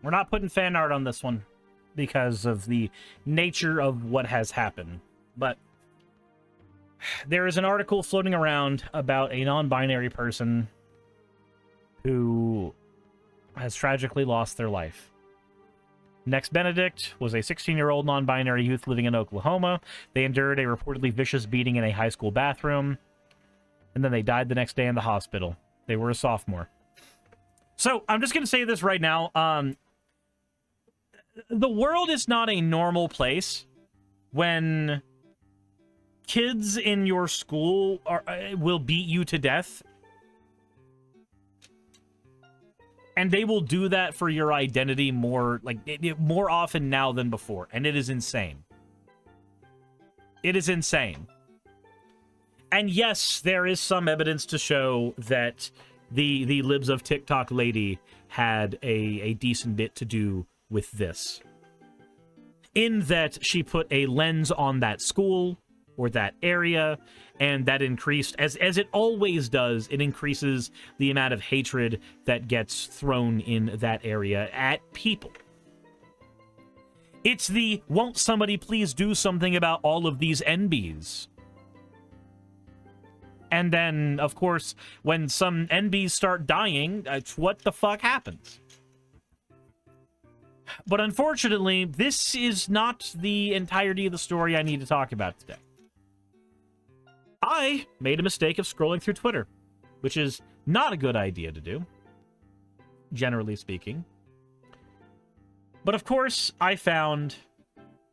We're not putting fan art on this one because of the nature of what has happened. But there is an article floating around about a non-binary person who has tragically lost their life. Nex Benedict was a 16-year-old non-binary youth living in Oklahoma. They endured a reportedly vicious beating in a high school bathroom, and then they died the next day in the hospital. They were a sophomore. So, I'm just going to say this right now. The world is not a normal place when kids in your school will beat you to death. And they will do that for your identity more often now than before. And it is insane. It is insane. And yes, there is some evidence to show that the Libs of TikTok lady had a decent bit to do with this. In that she put a lens on that school or that area, and that increased, as it always does, it increases the amount of hatred that gets thrown in that area at people. It's the, won't somebody please do something about all of these NBs? And then, of course, when some NBs start dying, what the fuck happens? But unfortunately, this is not the entirety of the story I need to talk about today. I made a mistake of scrolling through Twitter, which is not a good idea to do, generally speaking. But of course, I found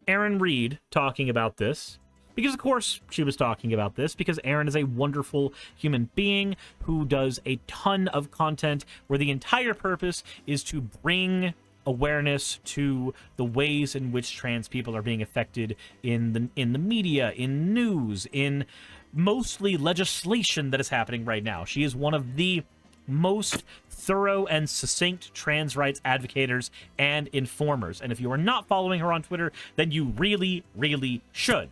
Erin Reed talking about this, because of course she was talking about this, because Erin is a wonderful human being who does a ton of content where the entire purpose is to bring awareness to the ways in which trans people are being affected in the media, in news, in mostly legislation that is happening right now. She is one of the most thorough and succinct trans rights advocators and informers. And if you are not following her on Twitter, then you really, really should.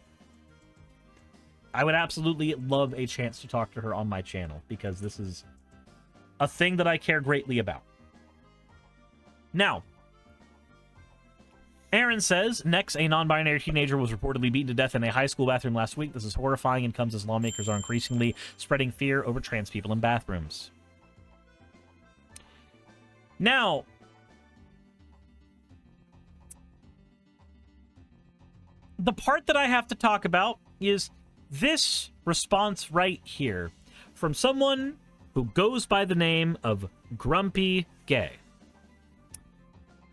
I would absolutely love a chance to talk to her on my channel, because this is a thing that I care greatly about. Now, Aaron says, Nex, a non-binary teenager, was reportedly beaten to death in a high school bathroom last week. This is horrifying and comes as lawmakers are increasingly spreading fear over trans people in bathrooms. Now, the part that I have to talk about is this response right here from someone who goes by the name of Grumpy Gay.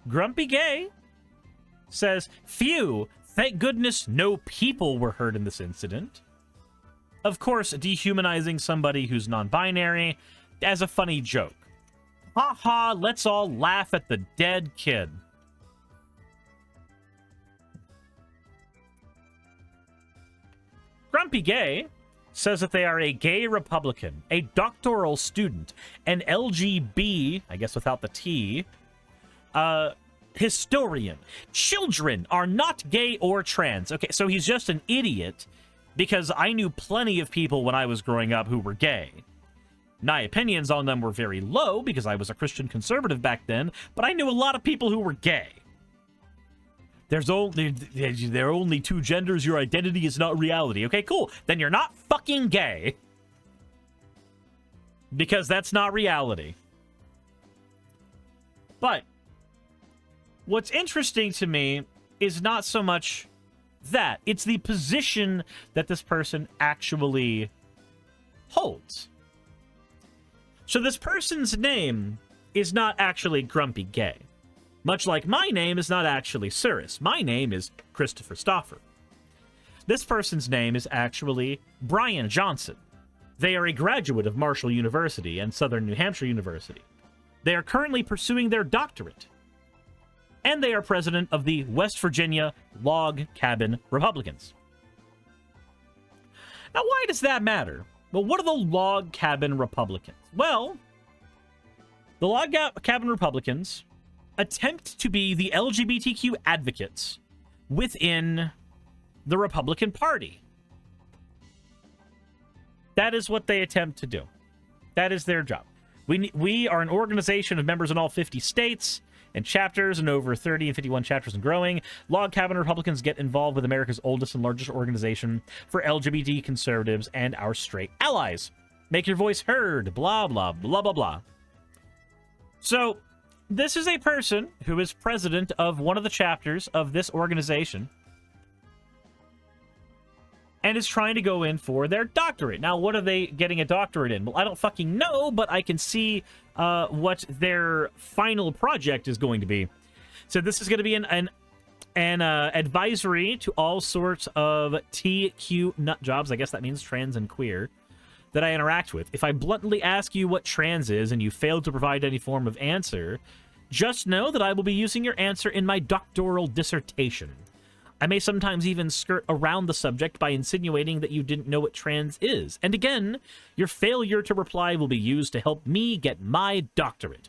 Grumpy Gay says, phew, thank goodness no people were hurt in this incident. Of course, dehumanizing somebody who's non-binary as a funny joke. Ha ha, let's all laugh at the dead kid. Grumpy Gay says that they are a gay Republican, a doctoral student, an LGB, I guess without the T, historian. Children are not gay or trans. Okay, so he's just an idiot, because I knew plenty of people when I was growing up who were gay. My opinions on them were very low, because I was a Christian conservative back then, but I knew a lot of people who were gay. There are only two genders, your identity is not reality. Okay, cool. Then you're not fucking gay. Because that's not reality. But what's interesting to me is not so much that. It's the position that this person actually holds. So this person's name is not actually Grumpy Gay. Much like my name is not actually Suris. My name is Christopher Stoffer. This person's name is actually Brian Johnson. They are a graduate of Marshall University and Southern New Hampshire University. They are currently pursuing their doctorate. And they are president of the West Virginia Log Cabin Republicans. Now, why does that matter? Well, what are the Log Cabin Republicans? Well, the Log Cabin Republicans attempt to be the LGBTQ advocates within the Republican Party. That is what they attempt to do. That is their job. We are an organization of members in all 50 states, and chapters, and over 30 and 51 chapters and growing. Log Cabin Republicans get involved with America's oldest and largest organization for LGBT conservatives and our straight allies. Make your voice heard, blah, blah, blah, blah, blah. So, this is a person who is president of one of the chapters of this organization and is trying to go in for their doctorate. Now, what are they getting a doctorate in? Well, I don't fucking know, but I can see what their final project is going to be. So this is going to be an advisory to all sorts of TQ nut jobs. I guess that means trans and queer that I interact with. If I bluntly ask you what trans is and you fail to provide any form of answer, just know that I will be using your answer in my doctoral dissertation. I may sometimes even skirt around the subject by insinuating that you didn't know what trans is. And again, your failure to reply will be used to help me get my doctorate.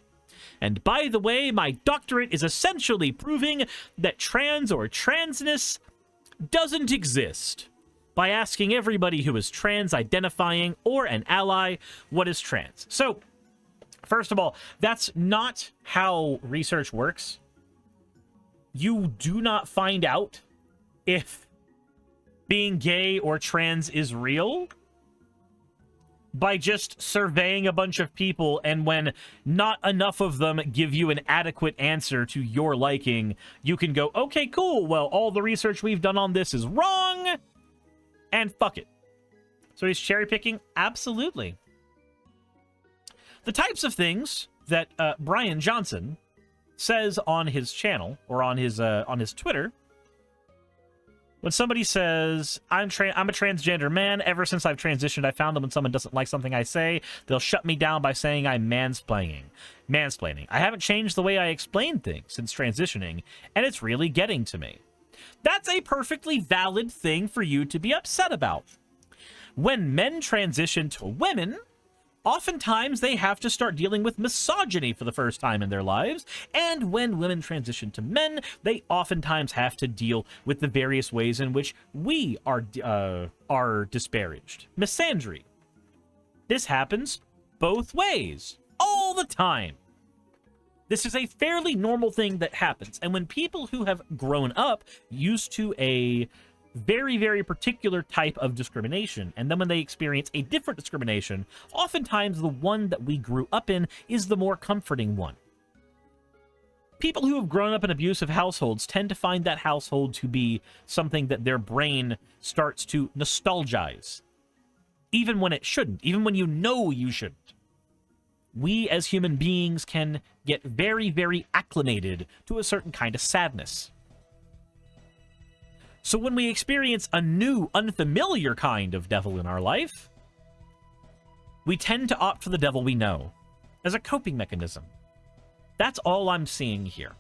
And by the way, my doctorate is essentially proving that trans or transness doesn't exist by asking everybody who is trans identifying or an ally what is trans. So, first of all, that's not how research works. You do not find out if being gay or trans is real by just surveying a bunch of people, and when not enough of them give you an adequate answer to your liking, you can go, okay, cool, well, all the research we've done on this is wrong, and fuck it. So he's cherry picking? Absolutely. The types of things that Brian Johnson says on his channel, or on his Twitter, when somebody says, I'm a transgender man, ever since I've transitioned, I found that when someone doesn't like something I say, they'll shut me down by saying I'm mansplaining. I haven't changed the way I explain things since transitioning, and it's really getting to me. That's a perfectly valid thing for you to be upset about. When men transition to women, oftentimes they have to start dealing with misogyny for the first time in their lives, and when women transition to men, they oftentimes have to deal with the various ways in which we are disparaged. Misandry. This happens both ways, all the time. This is a fairly normal thing that happens, and when people who have grown up used to a very, very particular type of discrimination, and then when they experience a different discrimination, oftentimes the one that we grew up in is the more comforting one. People who have grown up in abusive households tend to find that household to be something that their brain starts to nostalgize, even when it shouldn't, even when you know you shouldn't. We as human beings can get very, very acclimated to a certain kind of sadness. So when we experience a new, unfamiliar kind of devil in our life, we tend to opt for the devil we know as a coping mechanism. That's all I'm seeing here.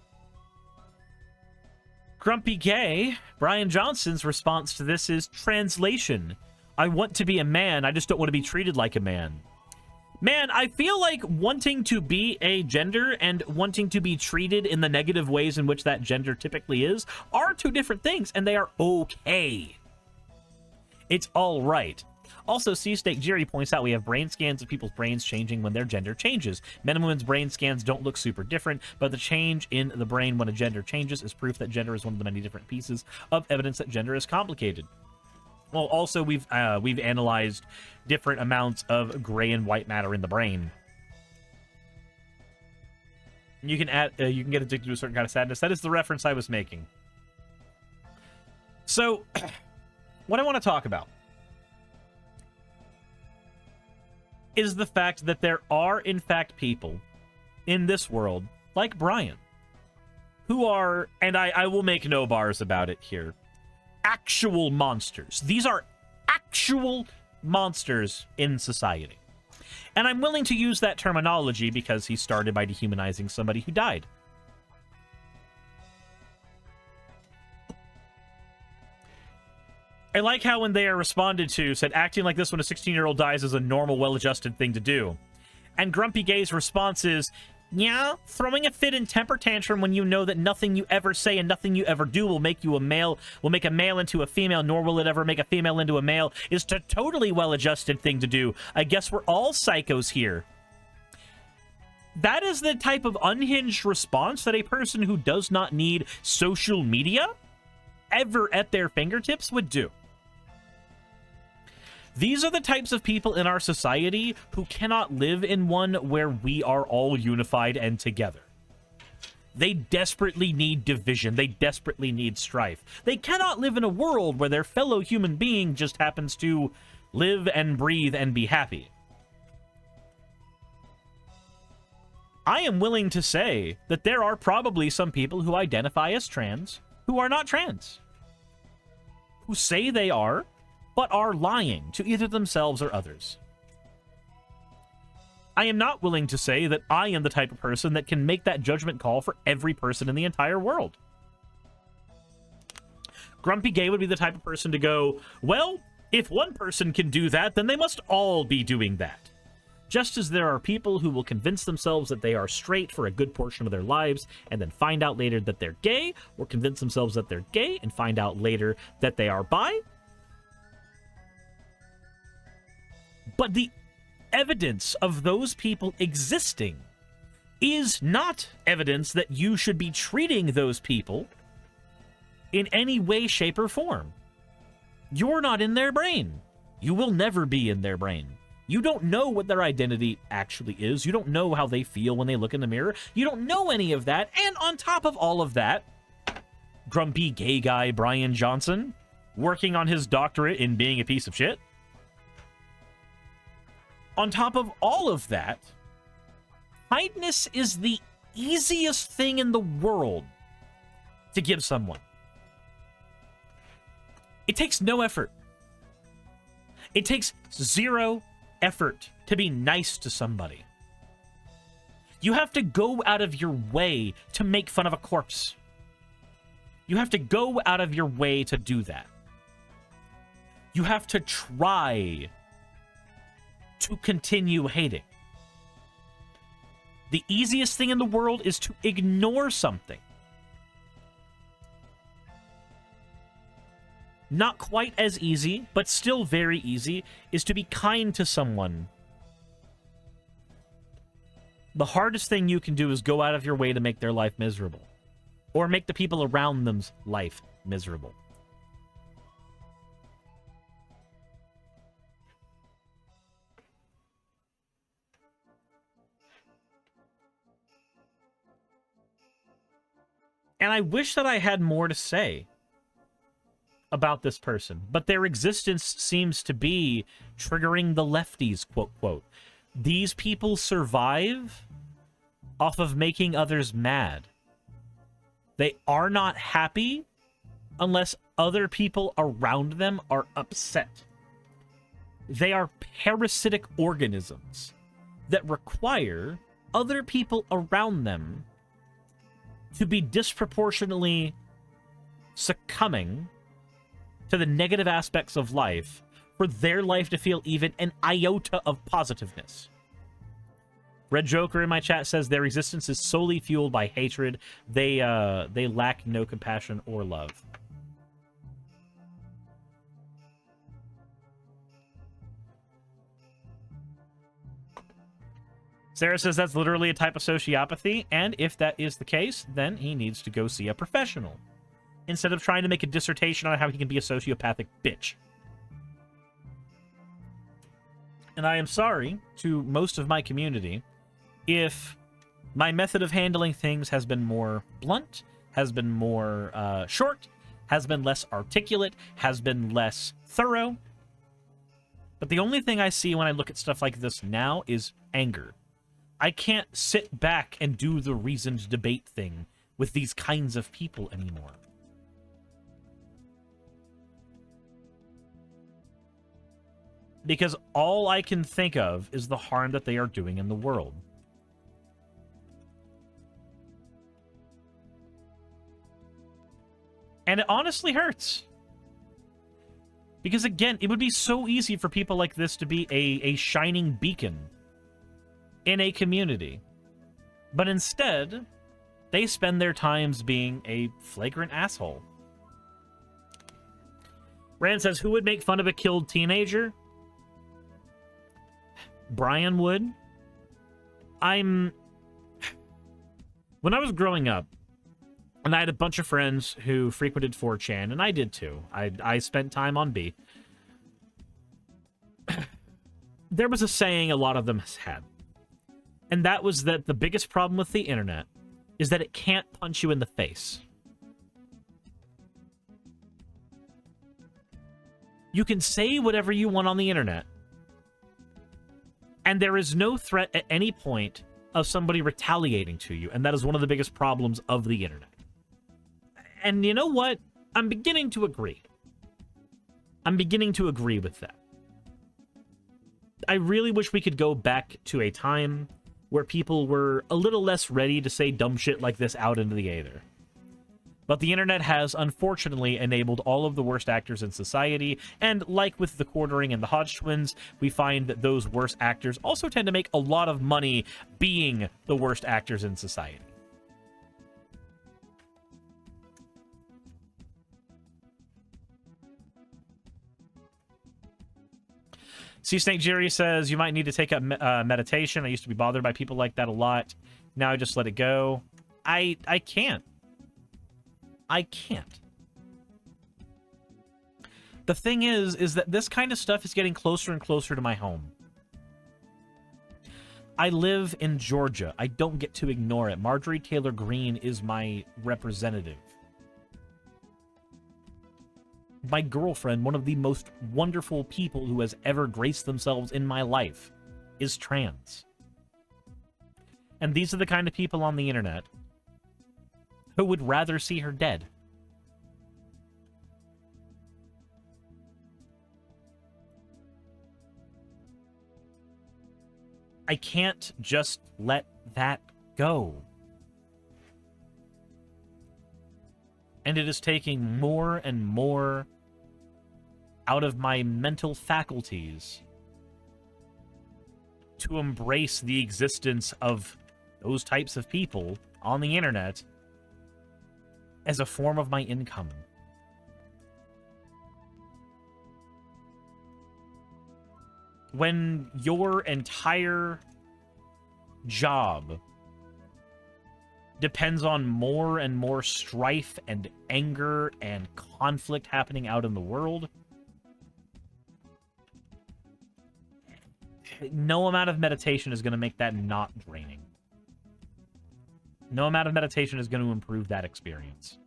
Grumpy Gay, Brian Johnson's response to this is translation. I want to be a man, I just don't want to be treated like a man. Man, I feel like wanting to be a gender and wanting to be treated in the negative ways in which that gender typically is are two different things, and they are okay. It's all right. Also, C-Steak Jerry points out we have brain scans of people's brains changing when their gender changes. Men and women's brain scans don't look super different, but the change in the brain when a gender changes is proof that gender is one of the many different pieces of evidence that gender is complicated. Well, also, we've analyzed different amounts of gray and white matter in the brain. You can get addicted to a certain kind of sadness. That is the reference I was making. So, what I want to talk about is the fact that there are, in fact, people in this world, like Brian, who are, and I will make no bars about it here, actual monsters. These are actual monsters in society. And I'm willing to use that terminology because he started by dehumanizing somebody who died. I like how when they are responded to, said acting like this when a 16-year-old dies is a normal, well-adjusted thing to do. And Grumpy Gay's response is, yeah, throwing a fit and temper tantrum when you know that nothing you ever say and nothing you ever do will make you a male, will make a male into a female, nor will it ever make a female into a male, is a totally well-adjusted thing to do. I guess we're all psychos here. That is the type of unhinged response that a person who does not need social media ever at their fingertips would do. These are the types of people in our society who cannot live in one where we are all unified and together. They desperately need division. They desperately need strife. They cannot live in a world where their fellow human being just happens to live and breathe and be happy. I am willing to say that there are probably some people who identify as trans who are not trans. Who say they are, but are lying to either themselves or others. I am not willing to say that I am the type of person that can make that judgment call for every person in the entire world. Grumpy Gay would be the type of person to go, well, if one person can do that, then they must all be doing that. Just as there are people who will convince themselves that they are straight for a good portion of their lives and then find out later that they're gay, or convince themselves that they're gay and find out later that they are bi. But the evidence of those people existing is not evidence that you should be treating those people in any way, shape, or form. You're not in their brain. You will never be in their brain. You don't know what their identity actually is. You don't know how they feel when they look in the mirror. You don't know any of that. And on top of all of that, grumpy gay guy Brian Johnson, working on his doctorate in being a piece of shit. On top of all of that, kindness is the easiest thing in the world to give someone. It takes no effort. It takes zero effort to be nice to somebody. You have to go out of your way to make fun of a corpse. You have to go out of your way to do that. You have to try to continue hating. The easiest thing in the world is to ignore something. Not quite as easy, but still very easy, is to be kind to someone. The hardest thing you can do is go out of your way to make their life miserable. Or make the people around them's life miserable. And I wish that I had more to say about this person, but their existence seems to be triggering the lefties, quote, quote. These people survive off of making others mad. They are not happy unless other people around them are upset. They are parasitic organisms that require other people around them to be disproportionately succumbing to the negative aspects of life for their life to feel even an iota of positiveness. Red Joker in my chat says their existence is solely fueled by hatred. They lack no compassion or love. Sarah says that's literally a type of sociopathy, and if that is the case, then he needs to go see a professional, instead of trying to make a dissertation on how he can be a sociopathic bitch. And I am sorry to most of my community if my method of handling things has been more blunt, has been more short, has been less articulate, has been less thorough. But the only thing I see when I look at stuff like this now is anger. I can't sit back and do the reasoned debate thing with these kinds of people anymore. Because all I can think of is the harm that they are doing in the world. And it honestly hurts. Because again, it would be so easy for people like this to be a shining beacon in a community. But instead, they spend their times being a flagrant asshole. Rand says, who would make fun of a killed teenager? Brian would. I'm When I was growing up, and I had a bunch of friends who frequented 4chan, and I did too. I spent time on B. There was a saying a lot of them had. And that was that the biggest problem with the internet is that it can't punch you in the face. You can say whatever you want on the internet, and there is no threat at any point of somebody retaliating to you, and that is one of the biggest problems of the internet. And you know what? I'm beginning to agree. I'm beginning to agree with that. I really wish we could go back to a time where people were a little less ready to say dumb shit like this out into the aether. But the internet has, unfortunately, enabled all of the worst actors in society, and like with the Quartering and the Hodge twins, we find that those worst actors also tend to make a lot of money being the worst actors in society. Sea Snake Jerry says, you might need to take up meditation. I used to be bothered by people like that a lot. Now I just let it go. I can't. I can't. The thing is that this kind of stuff is getting closer and closer to my home. I live in Georgia. I don't get to ignore it. Marjorie Taylor Greene is my representative. My girlfriend, one of the most wonderful people who has ever graced themselves in my life, is trans. And these are the kind of people on the internet who would rather see her dead. I can't just let that go. And it is taking more and more out of my mental faculties to embrace the existence of those types of people on the internet as a form of my income. When your entire job depends on more and more strife and anger and conflict happening out in the world, no amount of meditation is going to make that not draining. No amount of meditation is going to improve that experience.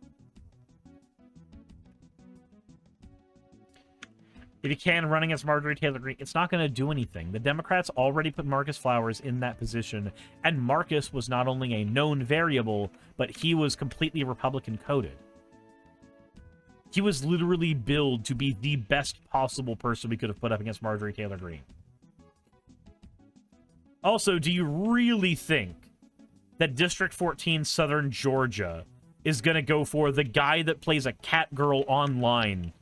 If you can, run against Marjorie Taylor Greene, it's not going to do anything. The Democrats already put Marcus Flowers in that position, and Marcus was not only a known variable, but he was completely Republican-coded. He was literally billed to be the best possible person we could have put up against Marjorie Taylor Greene. Also, do you really think that District 14 Southern Georgia is going to go for the guy that plays a cat girl online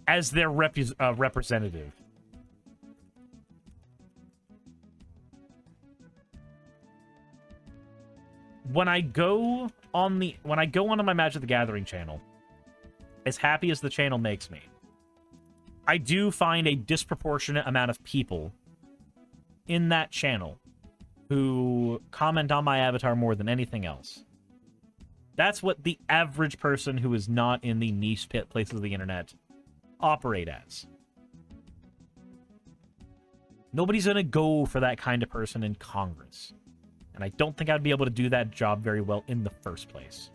as their representative? When I go onto my Magic the Gathering channel, as happy as the channel makes me, I do find a disproportionate amount of people in that channel who comment on my avatar more than anything else. That's what the average person who is not in the niche pit places of the internet operate as. Nobody's gonna go for that kind of person in Congress. And I don't think I'd be able to do that job very well in the first place.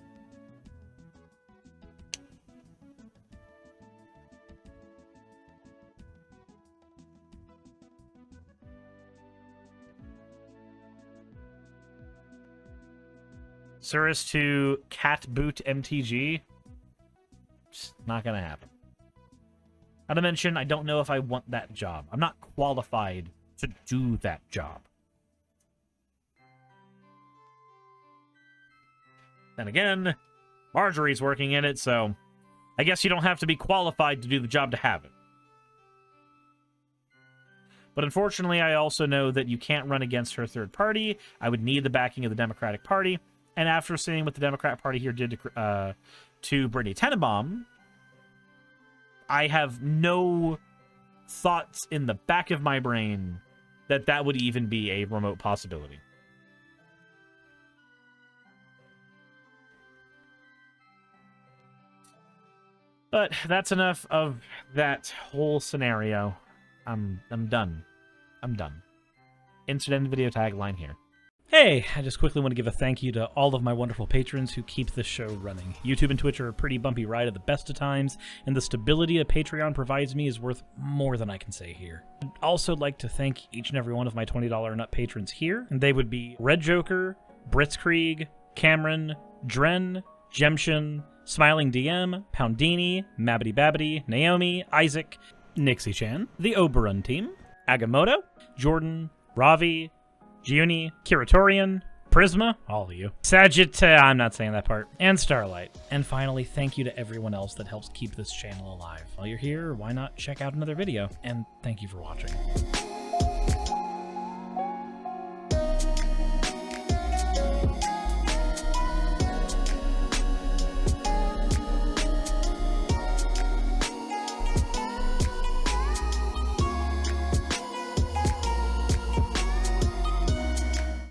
Suris to cat boot MTG. It's not gonna happen. Not to mention, I don't know if I want that job. I'm not qualified to do that job. Then again, Marjorie's working in it, so I guess you don't have to be qualified to do the job to have it. But unfortunately, I also know that you can't run against her third party. I would need the backing of the Democratic Party. And after seeing what the Democrat Party here did to Brittany Tenenbaum, I have no thoughts in the back of my brain that that would even be a remote possibility. But that's enough of that whole scenario. I'm done. I'm done. Insert end video tagline here. Hey, I just quickly want to give a thank you to all of my wonderful patrons who keep this show running. YouTube and Twitch are a pretty bumpy ride at the best of times, and the stability a Patreon provides me is worth more than I can say here. I'd also like to thank each and every one of my $20 and up patrons here, and they would be Red Joker, Britzkrieg, Cameron, Dren, Jemshin, Smiling DM, Poundini, Mabbity Babbity, Naomi, Isaac, Nixie-chan, the Oberon team, Agamotto, Jordan, Ravi, Giuni, Kiratorian, Prisma, all of you, I'm not saying that part, and Starlight. And finally, thank you to everyone else that helps keep this channel alive. While you're here, why not check out another video? And thank you for watching.